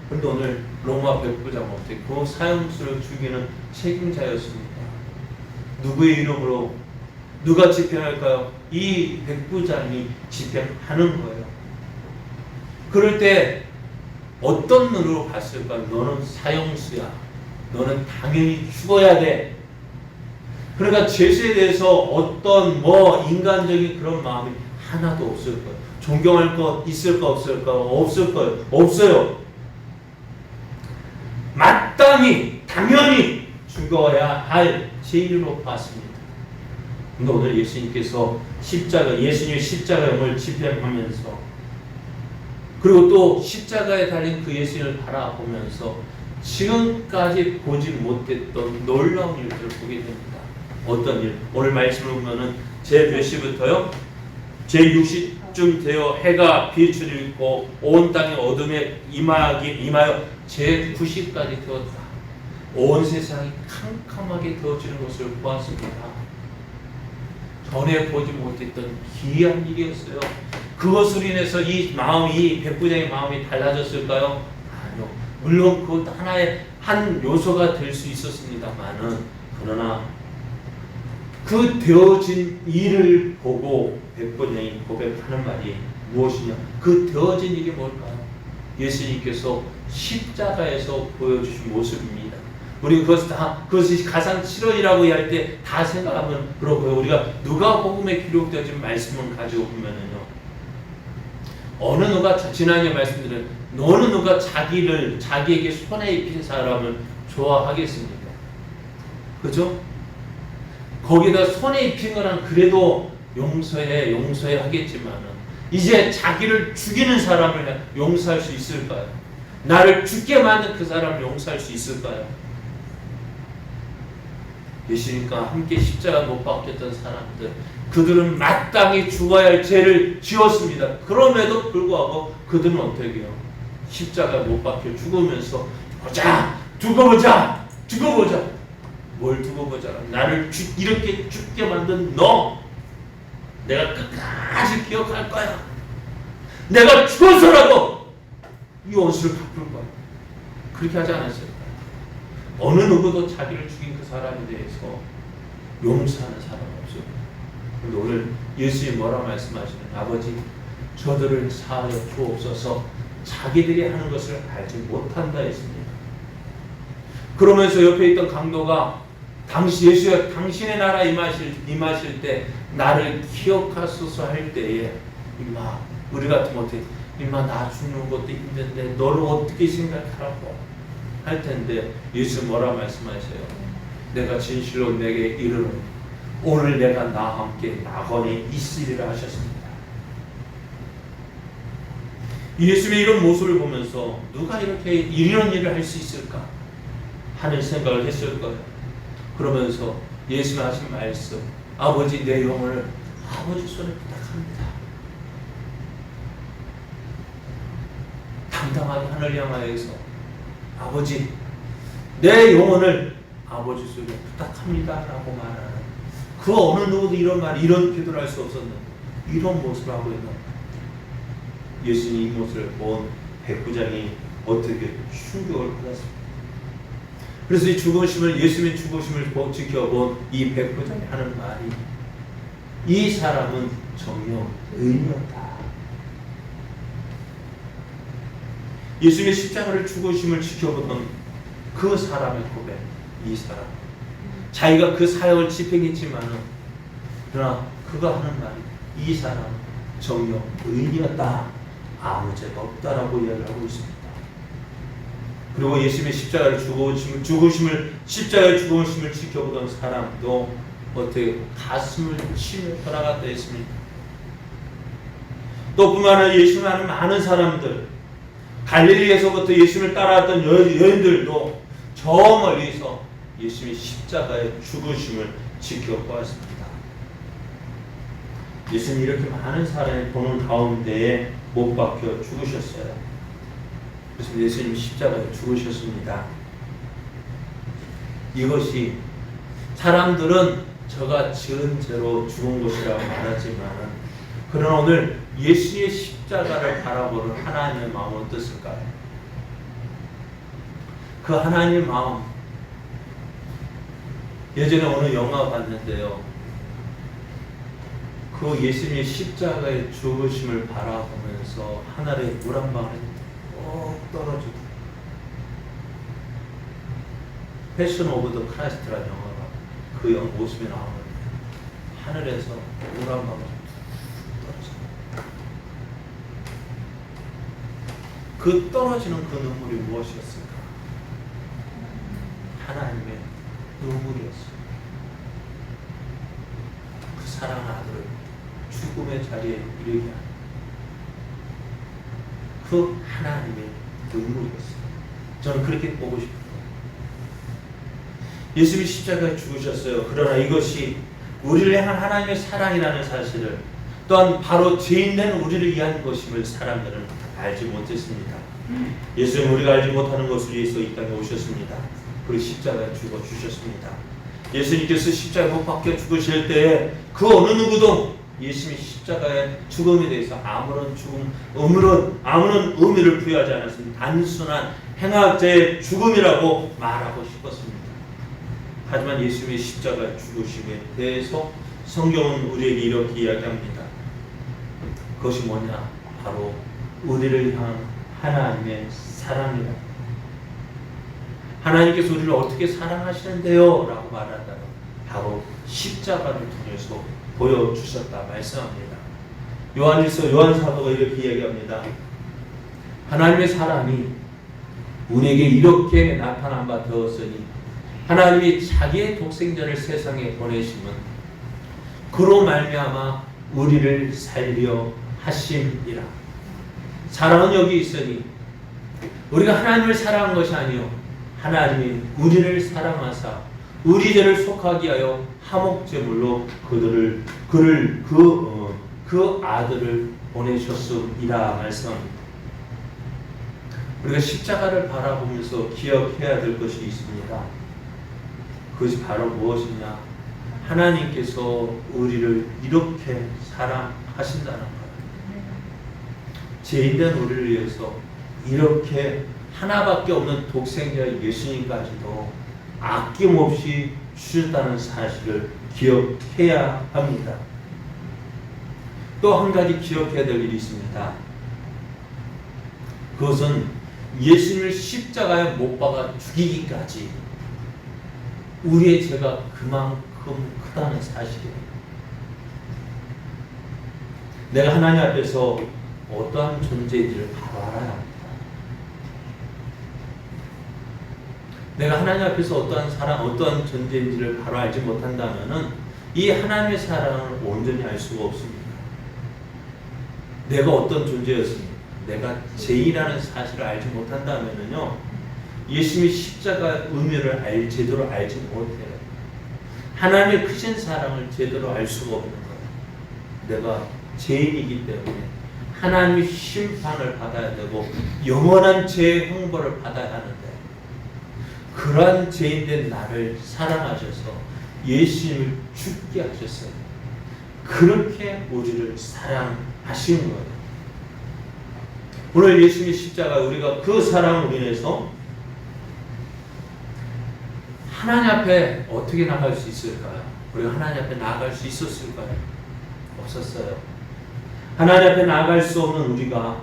그런데 오늘 로마 백부장 어떻게 그 사형수를 죽이는 책임자였습니다. 누구의 이름으로 누가 집행할까요? 이 백부장이 집행하는 거예요. 그럴 때 어떤 눈으로 봤을까? 너는 사형수야. 너는 당연히 죽어야 돼. 그러니까 죄수에 대해서 어떤 인간적인 그런 마음이 하나도 없을 거예요. 존경할 것 있을까 없을까? 없을 거예요. 없어요. 마땅히 당연히 죽어야 할 죄인으로 봤습니다. 근데 오늘 예수님께서 예수님의 십자가형을 집행하면서 그리고 또 십자가에 달린 그 예수님을 바라보면서 지금까지 보지 못했던 놀라운 일들을 보게 됩니다. 어떤 일? 오늘 말씀을 보면은 제 몇 시부터요? 제 60쯤 되어 해가 비추를 입고 온 땅의 어둠에 임하여 제 90까지 되었다. 온 세상이 캄캄하게 되어지는 것을 보았습니다. 전에 보지 못했던 기이한 일이었어요. 그것으로 인해서 이 백부장의 마음이 달라졌을까요? 아니요. 물론 그것도 하나의 한 요소가 될 수 있었습니다만은, 그러나 그 되어진 일을 보고 백부장이 고백하는 말이 무엇이냐? 그 되어진 일이 뭘까요? 예수님께서 십자가에서 보여주신 모습입니다. 우리 그것이 가상 실현이라고 할 때 다 생각하면 그렇고요. 우리가 누가복음에 기록되어진 말씀을 가지고 보면은요, 어느 누가 지난해 말씀드린 어느 누가 자기에게 손해 입힌 사람을 좋아하겠습니까? 그죠? 거기다 손해 입힌 거는 그래도 용서해 하겠지만은, 이제 자기를 죽이는 사람을 용서할 수 있을까요? 나를 죽게 만든 그 사람을 용서할 수 있을까요? 예수님과 함께 십자가 못 박혔던 사람들, 그들은 마땅히 죽어야 할 죄를 지었습니다. 그럼에도 불구하고 그들은 어떻게 해요? 십자가 못 박혀 죽으면서 두고 보자. 뭘 두고 보자? 나를 이렇게 죽게 만든 너, 내가 끝까지 기억할 거야. 내가 죽어서라도 이 원수를 갚을 거야. 그렇게 하지 않았을까요? 어느 누구도 자기를 죽인 그 사람에 대해서 용서하는 사람은 없어요. 그런데 오늘 예수님이 뭐라 말씀하시는? 아버지, 저들을 사하여 주옵소서. 자기들이 하는 것을 알지 못한다 했습니다. 그러면서 옆에 있던 강도가 예수가 당신의 나라 임하실 때 나를 기억하소서 할 때에, 임마, 우리 같으면 어떻게, 임마, 나 죽는 것도 힘든데 너를 어떻게 생각하라고 할 텐데, 예수 뭐라 말씀하세요? 내가 진실로 내게 이르노니 오늘 내가 나와 함께 낙원에 있으리라 하셨습니다. 예수의 이런 모습을 보면서 누가 이렇게 이런 일을 할 수 있을까 하는 생각을 했을 거예요. 그러면서 예수가 하신 말씀, 아버지, 내 영혼을 아버지 손에 부탁합니다. 당당하게 하늘 향하여서, 아버지, 내 영혼을 아버지 손에 부탁합니다 라고 말하는, 그 어느 누구도 이런 기도를 할 수 없었는데 이런 모습을 하고 있는 예수님 이 모습을 본 백부장이 어떻게 충격을 받았습니까? 그래서 예수님의 죽으심을 지켜본 이 백부장이 하는 말이, 이 사람은 정녕 의인이었다. 예수님의 십자가를 죽으심을 지켜보던 그 사람의 고백, 이 사람, 자기가 그 사역을 집행했지만은, 그러나 그가 하는 말이, 이 사람은 정녕 의인이었다, 아무 죄가 없다라고 이야기를 하고 있습니다. 그리고 예수님의 십자가의 죽으심을 지켜보던 사람도 어떻게 가슴을 치며 돌아갔다 했습니까? 또 뿐만 아니라 예수님을 아는 많은 사람들, 갈릴리에서부터 예수님을 따라왔던 여인들도 저 멀리서 예수님의 십자가의 죽으심을 지켜보았습니다. 예수님이 이렇게 많은 사람이 보는 가운데에 못 박혀 죽으셨어요. 그래서 예수님이 십자가에 죽으셨습니다. 이것이 사람들은 저가 지은 죄로 죽은 것이라고 말하지만, 그러나 오늘 예수의 십자가를 바라보는 하나님의 마음은 어떻을까요? 그 하나님의 마음, 예전에 어느 영화 봤는데요, 그 예수님의 십자가의 죽으심을 바라보면서 하늘에 물 한 방울이 꼭 떨어지고, 패션 오브 더 크라이스트라는 영화가 그 모습이 나오는데 하늘에서 노란 방울 떨어져요. 그 떨어지는 그 눈물이 무엇이었을까? 하나님의 눈물이었어요. 그 사랑하는 아들을 죽음의 자리에 이르게 하는 그 하나님의 눈물이었어요. 저는 그렇게 보고 싶어요. 예수님이 십자가에 죽으셨어요. 그러나 이것이 우리를 향한 하나님의 사랑이라는 사실을, 또한 바로 죄인된 우리를 위한 것임을 사람들은 알지 못했습니다. 예수님은 우리가 알지 못하는 것을 위해서 이 땅에 오셨습니다. 그리고 십자가에 죽어주셨습니다. 예수님께서 십자가에 못 박혀 죽으실 때에 그 어느 누구도 예수님이 십자가의 죽음에 대해서 아무런 의미를 부여하지 않았습니다. 단순한 행악자의 죽음이라고 말하고 싶었습니다. 하지만 예수님의 십자가의 죽으심에 대해서 성경은 우리에게 이렇게 이야기합니다. 그것이 뭐냐? 바로 우리를 향한 하나님의 사랑이다. 하나님께서 우리를 어떻게 사랑하시는데요? 라고 말한다면 바로 십자가를 통해서 보여주셨다 말씀합니다. 요한사도가 이렇게 이야기합니다. 하나님의 사랑이 우리에게 이렇게 나타난 바 되었으니 하나님이 자기의 독생자를 세상에 보내심은 그로 말미암아 우리를 살려 하심이라. 사랑은 여기 있으니 우리가 하나님을 사랑한 것이 아니요 하나님이 우리를 사랑하사 우리 죄를 속하게 하여 화목제물로 그 아들을 보내셨음이라 말씀합니다. 우리가 십자가를 바라보면서 기억해야 될 것이 있습니다. 그것이 바로 무엇이냐? 하나님께서 우리를 이렇게 사랑하신다는 거예요. 죄인된 우리를 위해서 이렇게 하나밖에 없는 독생자 예수님까지도 아낌없이 주셨다는 사실을 기억해야 합니다. 또 한 가지 기억해야 될 일이 있습니다. 그것은 예수님을 십자가에 못 박아 죽이기까지 우리의 죄가 그만큼 크다는 사실이에요. 내가 하나님 앞에서 어떠한 존재인지를 바로 알아야 합니다. 내가 하나님 앞에서 어떠한 존재인지를 바로 알지 못한다면은 이 하나님의 사랑을 온전히 알 수가 없습니다. 내가 어떤 존재였습니까? 내가 죄인이라는 사실을 알지 못한다면은요, 예수님의 십자가 의미를 제대로 알지 못해요. 하나님의 크신 사랑을 제대로 알 수가 없는 거예요. 내가 죄인이기 때문에 하나님의 심판을 받아야 되고 영원한 죄의 형벌을 받아야 하는데, 그러한 죄인된 나를 사랑하셔서 예수님을 죽게 하셨어요. 그렇게 우리를 사랑하신 거예요. 오늘 예수님의 십자가, 우리가 그 사랑으로 인해서 하나님 앞에 어떻게 나갈 수 있을까요? 우리가 하나님 앞에 나아갈 수 있었을까요? 없었어요. 하나님 앞에 나아갈 수 없는 우리가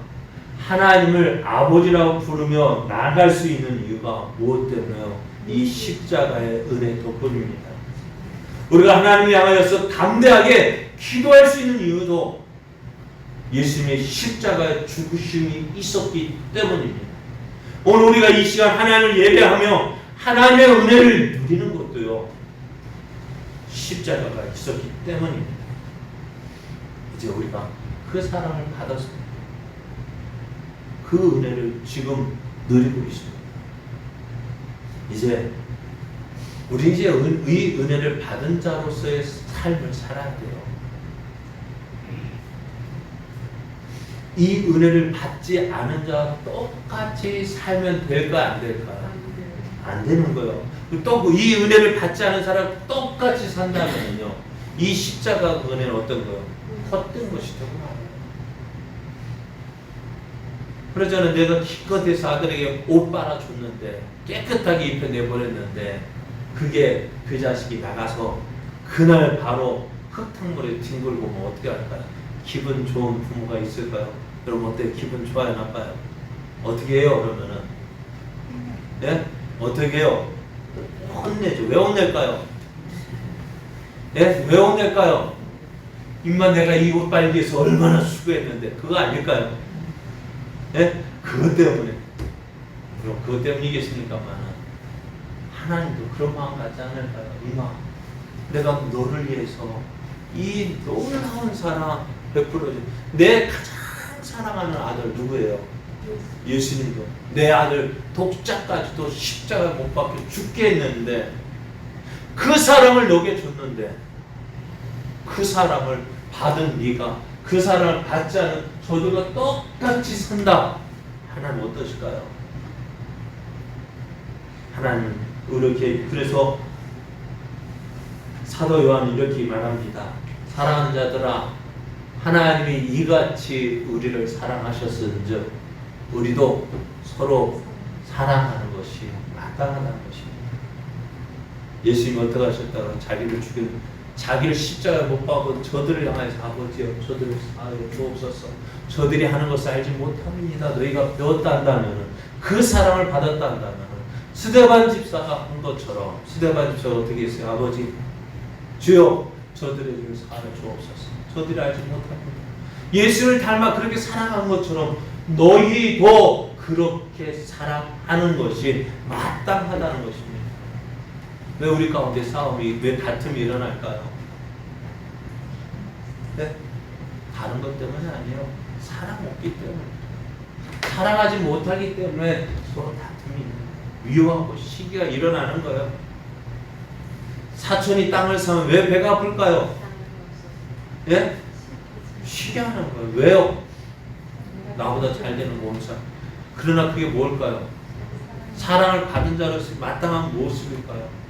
하나님을 아버지라고 부르며 나아갈 수 있는 이유가 무엇 때문에요? 이 십자가의 은혜 덕분입니다. 우리가 하나님을 향하여서 담대하게 기도할 수 있는 이유도 예수님의 십자가의 죽으심이 있었기 때문입니다. 오늘 우리가 이 시간 하나님을 예배하며 하나님의 은혜를 누리는 것도요, 십자가가 있었기 때문입니다. 이제 우리가 그 사랑을 받았습니다. 그 은혜를 지금 누리고 있습니다. 이제 우리 이 은혜를 받은 자로서의 삶을 살아야 돼요. 이 은혜를 받지 않은 자와 똑같이 살면 될까 안 될까요? 안 되는 거예요. 또 이 은혜를 받지 않은 사람 똑같이 산다면요, 이 십자가 은혜는 어떤 거예요? 헛된 것이 되고 말아요. 그러잖아요. 내가 기껏해서 아들에게 옷 빨아줬는데, 깨끗하게 입혀 내보냈는데, 그게 그 자식이 나가서 그날 바로 흙탕물에 뒹굴고 뭐 어떻게 할까요? 기분 좋은 부모가 있을까요? 여러분 어때요? 기분 좋아요? 나빠요? 어떻게 해요? 그러면은 네? 어떻게 해요? 혼내죠. 왜 혼낼까요? 예? 왜 혼낼까요? 임마 내가 이 옷 빨기 위해서 얼마나 수고했는데 그거 아닐까요? 예? 그것 때문에. 그럼 그것 때문이겠습니까만 하나님도 그런 마음 갖지 않을까요? 임마 내가 너를 위해서 이 놀라운 사랑 베풀어줘. 내 가장 사랑하는 아들 누구예요? 예수님도. 내 아들 독자까지도 십자가 못 박혀 죽게 했는데 그 사랑을 너에게 줬는데 그 사랑을 받은 네가 그 사랑을 받지 않은 저들과 똑같이 산다. 하나님 어떠실까요? 하나님 이렇게 그래서 사도 요한은 이렇게 말합니다. 사랑하는 자들아 하나님이 이같이 우리를 사랑하셨은즉 우리도 서로 사랑하는 것이 마땅하다는 것입니다. 예수님이 어떻게 하셨다고 자기를 죽인 자기를 십자가에 못 박은 저들을 향해서 아버지여 저들을 사하여 주옵소서. 저들이 하는 것을 알지 못합니다. 너희가 배웠다 한다면 그 사랑을 받았다 한다면 스데반 집사가 한 것처럼 스데반 집사가 어떻게 했어요? 아버지 주여 저들의 죄를 사하여 주옵소서. 저들이 알지 못합니다. 예수를 닮아 그렇게 사랑한 것처럼 너희도 그렇게 사랑하는 것이 마땅하다는 것입니다. 왜 우리 가운데 싸움이, 왜 다툼이 일어날까요? 네? 다른 것 때문이 아니에요. 사랑 없기 때문에. 사랑하지 못하기 때문에 서로 다툼이 위협하고 시기가 일어나는 거예요. 사촌이 땅을 사면 왜 배가 아플까요? 예? 쉬게 하는 거예요. 왜요? 나보다 잘 되는 몸사. 그러나 그게 뭘까요? 사랑을 받은 자로서 마땅한 모습일까요?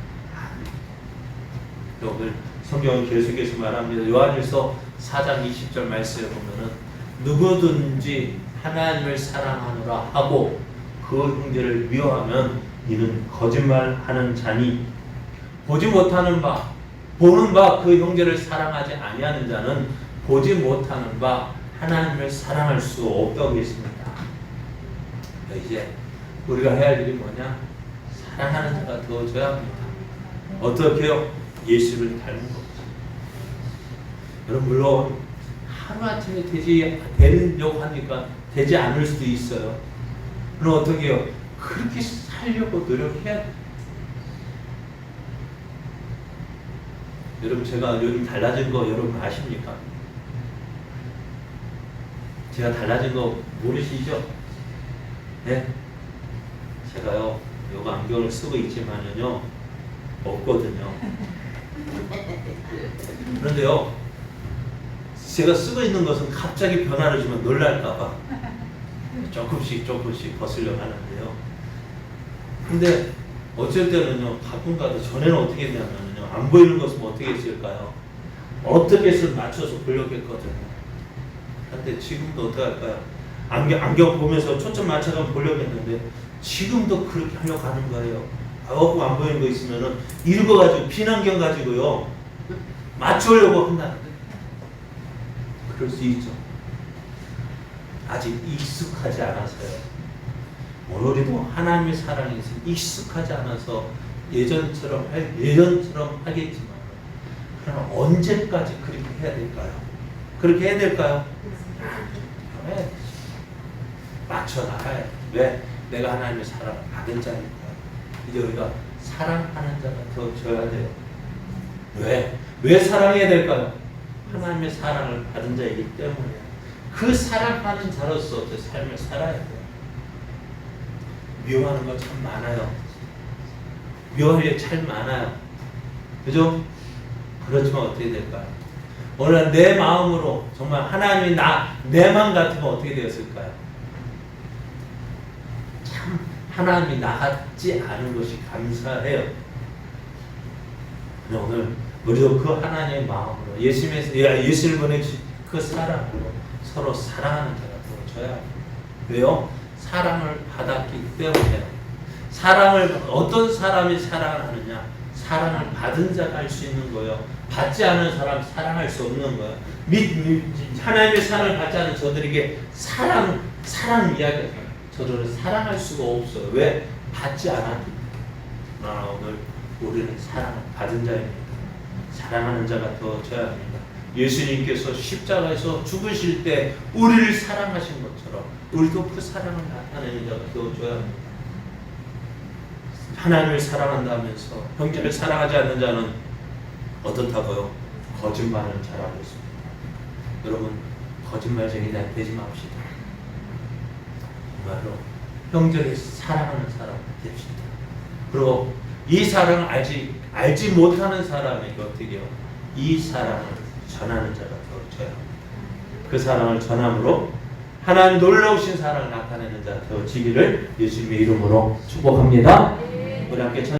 오늘 성경은 계속해서 말합니다. 요한일서 4장 20절 말씀에 보면은 누구든지 하나님을 사랑하노라 하고 그 형제를 미워하면 이는 거짓말하는 자니 보지 못하는 바 보는 바 그 형제를 사랑하지 아니하는 자는 보지 못하는 바 하나님을 사랑할 수 없다고 했습니다. 이제 우리가 해야 할 일이 뭐냐? 사랑하는 자가 되어줘야 합니다. 어떻게요? 예수를 닮은 거죠. 여러분 물론 하루아침에 되려고 하니까 되지 않을 수도 있어요. 그럼 어떻게 해요? 그렇게 살려고 노력해야 돼요. 여러분 제가 요즘 달라진 거 여러분 아십니까? 제가 달라진 거 모르시죠? 네? 제가요 요거 안경을 쓰고 있지만은요 없거든요. 그런데요 제가 쓰고 있는 것은 갑자기 변화를 주면 놀랄까봐 조금씩 벗으려고 하는데요. 근데 어쩔 때는요 가끔가다 전에는 어떻게 했냐면요 안 보이는 것은 어떻게 했을까요? 어떻게 해서 맞춰서 보려고 했거든요. 근데 지금도 어떻게 할까요? 안경 보면서 초점 맞춰서 보려고 했는데 지금도 그렇게 하려고 하는 거예요. 안 보이는 거 있으면은 읽어가지고 비난경 가지고요 맞추려고 한다는데 그럴 수 있죠. 아직 익숙하지 않아서요. 오늘도 하나님의 사랑에 익숙하지 않아서 예전처럼 하겠지만 그러나 언제까지 그렇게 해야 될까요? 그렇게 해야 될까요? 맞춰 나가야 돼. 왜? 내가 하나님의 사랑을 받은 자니까. 이제 우리가 사랑하는 자가 되어줘야 돼요. 왜? 왜 사랑해야 될까요? 하나님의 사랑을 받은 자이기 때문에 그 사랑하는 자로서 제 삶을 살아야 돼요. 미워하는 거 참 많아요. 미워할 일 참 많아요. 그죠? 그렇지만 어떻게 될까요? 오늘 내 마음으로 정말 하나님이 내맘 같으면 어떻게 되었을까요? 참 하나님이 나 같지 않은 것이 감사해요. 오늘 우리도 그 하나님의 마음으로 예수를 보내주신 그 사랑으로 서로 사랑하는 자가 되어줘야 합니다. 왜요? 사랑을 받았기 때문에. 사랑을 어떤 사람이 사랑을 하느냐? 사랑을 받은 자가 할 수 있는 거예요. 받지 않은 사람 사랑할 수 없는 거예요. 하나님의 사랑을 받지 않은 저들에게 사랑 이야기가 저들을 사랑할 수가 없어요. 왜? 받지 않았기 때문에. 그러나 오늘 우리는 사랑을 받은 자입니다. 사랑하는 자가 되어져야 합니다. 예수님께서 십자가에서 죽으실 때 우리를 사랑하신 것처럼 우리도 그 사랑을 나타내는 자가 되어줘야 합니다. 하나님을 사랑한다면서 형제를 사랑하지 않는 자는 어떻다고요? 거짓말을 잘하고 있습니다. 여러분, 거짓말쟁이 되지 맙시다. 정말로 형제를 사랑하는 사람 됩시다. 그리고 이 사랑을 알지 못하는 사람에게 어떻게 해요? 이 사랑을 전하는 자가 되어져야 합니다. 그 사랑을 전함으로 하나님 놀라우신 사랑을 나타내는 자 되어지기를 예수님의 이름으로 축복합니다. 우리 함께